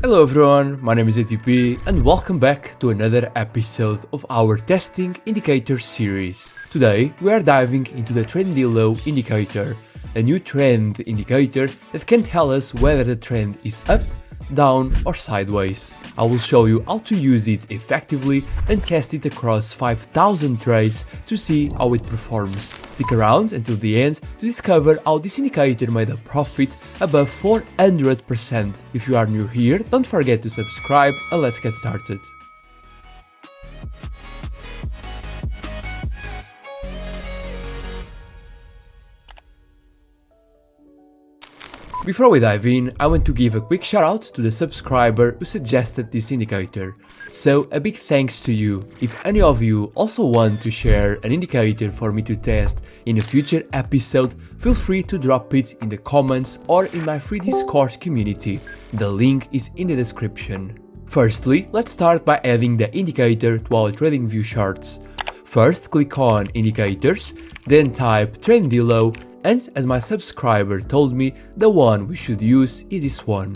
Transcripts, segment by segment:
Hello everyone, my name is ATP and welcome back to another episode of our Testing Indicator series. Today we are diving into the Trendilo Indicator, a new trend indicator that can tell us whether the trend is up, down or sideways. I will show you how to use it effectively and test it across 5,000 trades to see how it performs. Stick around until the end to discover how this indicator made a profit above 400%. If you are new here, don't forget to subscribe and let's get started. Before we dive in, I want to give a quick shout out to the subscriber who suggested this indicator. So a big thanks to you. If any of you also want to share an indicator for me to test in a future episode, feel free to drop it in the comments or in my free Discord community. The link is in the description. Firstly, let's start by adding the indicator to our TradingView charts. First, click on Indicators, then type Trendilo, and as my subscriber told me, the one we should use is this one.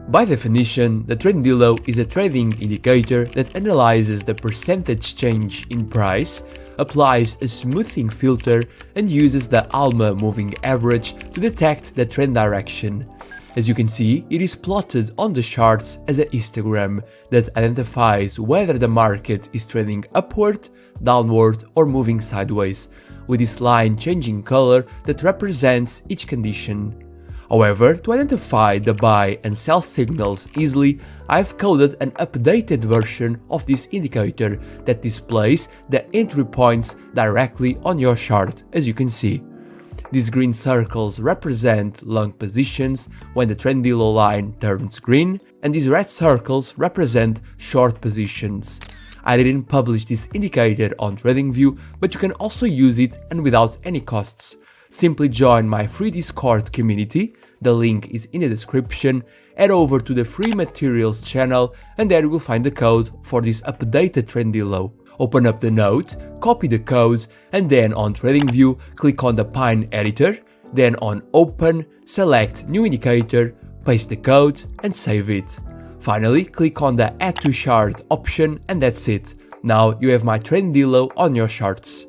By definition, the Trendilo is a trading indicator that analyzes the percentage change in price, applies a smoothing filter, and uses the ALMA moving average to detect the trend direction. As you can see, it is plotted on the charts as a histogram that identifies whether the market is trading upward, downward or moving sideways, with this line changing color that represents each condition. However, to identify the buy and sell signals easily, I've coded an updated version of this indicator that displays the entry points directly on your chart, as you can see. These green circles represent long positions when the Trendilo line turns green, and these red circles represent short positions. I didn't publish this indicator on TradingView, but you can also use it and without any costs. Simply join my free Discord community, the link is in the description, head over to the free materials channel and there you will find the code for this updated Trendilo. Open up the note, copy the code and then on TradingView click on the Pine editor, then on Open, select New Indicator, paste the code and save it. Finally, click on the Add to Chart option and that's it. Now you have my Trendilo on your charts.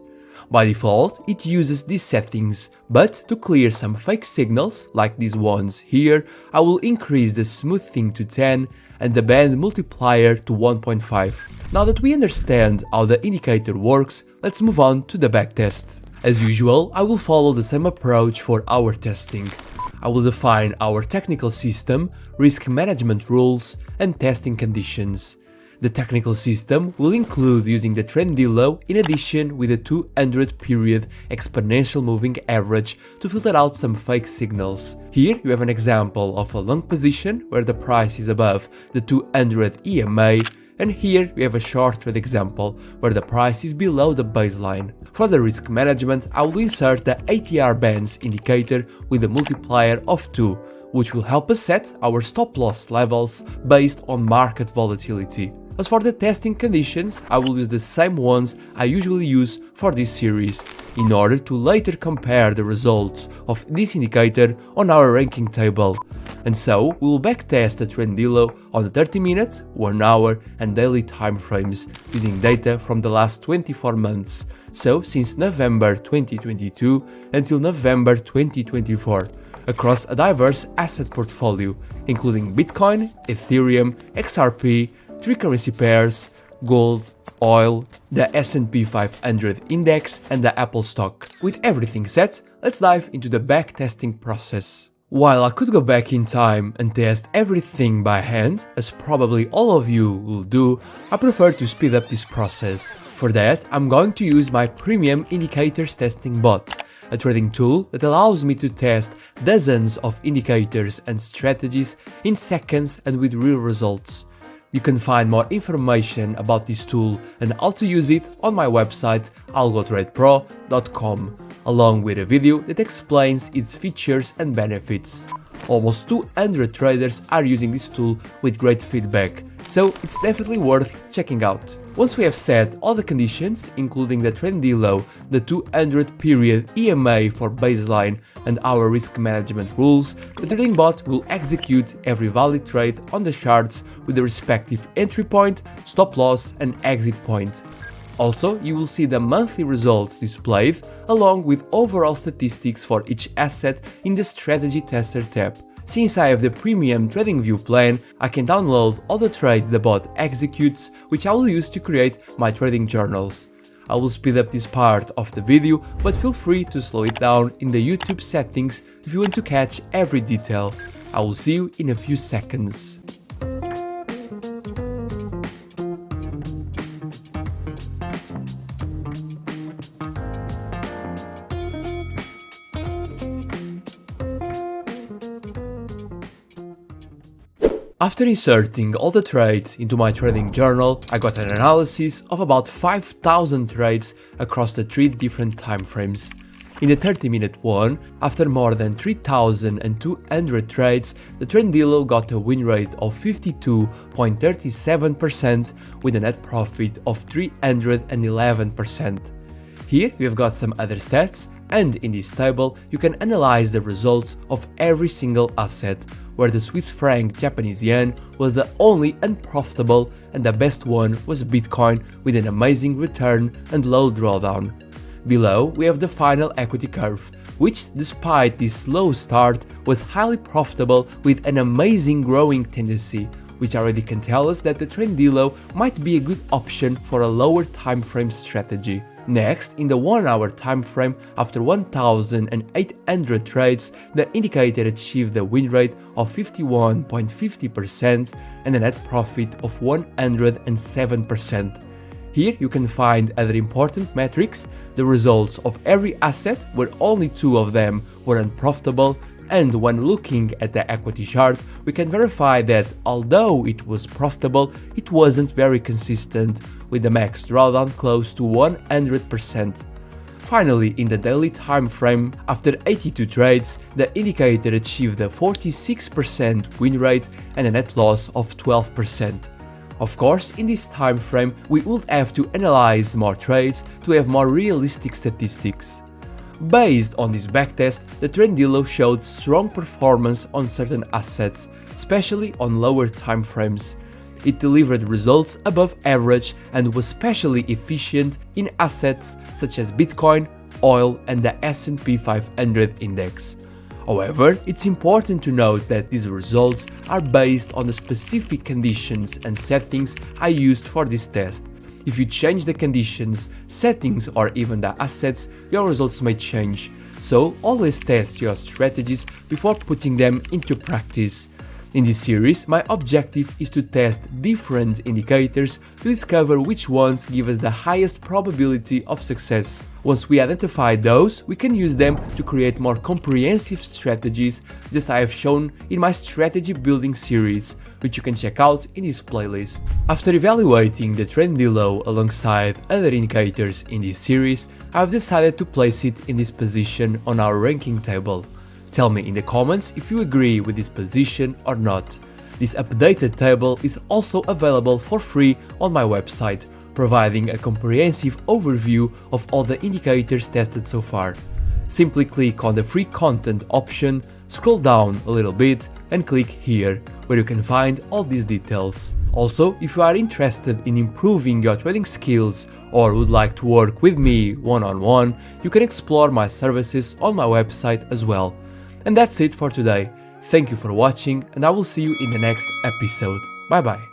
By default, it uses these settings, but to clear some fake signals, like these ones here, I will increase the smoothing to 10 and the band multiplier to 1.5. Now that we understand how the indicator works, let's move on to the backtest. As usual, I will follow the same approach for our testing. I will define our technical system, risk management rules, and testing conditions. The technical system will include using the Trendilo in addition with a 200 period exponential moving average to filter out some fake signals. Here you have an example of a long position where the price is above the 200 EMA, and here we have a short trade example where the price is below the baseline. For the risk management, I will insert the ATR bands indicator with a multiplier of 2, which will help us set our stop loss levels based on market volatility. As for the testing conditions, I will use the same ones I usually use for this series, in order to later compare the results of this indicator on our ranking table. And so, we will backtest the Trendilo on the 30 minutes, 1 hour and daily time frames, using data from the last 24 months, so since November 2022 until November 2024, across a diverse asset portfolio, including Bitcoin, Ethereum, XRP, 3 currency pairs, gold, oil, the S&P 500 index and the Apple stock. With everything set, let's dive into the backtesting process. While I could go back in time and test everything by hand, as probably all of you will do, I prefer to speed up this process. For that, I'm going to use my premium indicators testing bot, a trading tool that allows me to test dozens of indicators and strategies in seconds and with real results. You can find more information about this tool and how to use it on my website algotradepro.com, along with a video that explains its features and benefits. Almost 200 traders are using this tool with great feedback, so it's definitely worth checking out. Once we have set all the conditions, including the Trendilo, the 200 period EMA for baseline, and our risk management rules, the trading bot will execute every valid trade on the charts with the respective entry point, stop loss, and exit point. Also, you will see the monthly results displayed, along with overall statistics for each asset in the Strategy Tester tab. Since I have the premium TradingView plan, I can download all the trades the bot executes, which I will use to create my trading journals. I will speed up this part of the video, but feel free to slow it down in the YouTube settings if you want to catch every detail. I will see you in a few seconds. After inserting all the trades into my trading journal, I got an analysis of about 5,000 trades across the 3 different timeframes. In the 30-minute one, after more than 3,200 trades, the Trendilo got a win rate of 52.37% with a net profit of 311%. Here we have got some other stats, and in this table you can analyze the results of every single asset, where the Swiss franc Japanese yen was the only unprofitable and the best one was Bitcoin with an amazing return and low drawdown. Below we have the final equity curve, which despite this slow start was highly profitable with an amazing growing tendency, which already can tell us that the Trendilo might be a good option for a lower time frame strategy. Next, in the 1-hour time frame, after 1,800 trades, the indicator achieved a win rate of 51.50% and a net profit of 107%. Here you can find other important metrics, the results of every asset, where only 2 of them were unprofitable, and when looking at the equity chart, we can verify that although it was profitable, it wasn't very consistent, with the max drawdown close to 100%. Finally, in the daily time frame, after 82 trades, the indicator achieved a 46% win rate and a net loss of 12%. Of course, in this time frame, we would have to analyze more trades to have more realistic statistics. Based on this backtest, the Trendilo showed strong performance on certain assets, especially on lower time frames. It delivered results above average and was especially efficient in assets such as Bitcoin, oil, and the S&P 500 index. However, it's important to note that these results are based on the specific conditions and settings I used for this test. If you change the conditions, settings, or even the assets, your results may change. So always test your strategies before putting them into practice. In this series, my objective is to test different indicators to discover which ones give us the highest probability of success. Once we identify those, we can use them to create more comprehensive strategies, just as I have shown in my strategy building series, which you can check out in this playlist. After evaluating the Trendilo alongside other indicators in this series, I have decided to place it in this position on our ranking table. Tell me in the comments if you agree with this position or not. This updated table is also available for free on my website, providing a comprehensive overview of all the indicators tested so far. Simply click on the free content option, scroll down a little bit and click here, where you can find all these details. Also, if you are interested in improving your trading skills or would like to work with me one-on-one, you can explore my services on my website as well. And that's it for today. Thank you for watching, and I will see you in the next episode. Bye bye.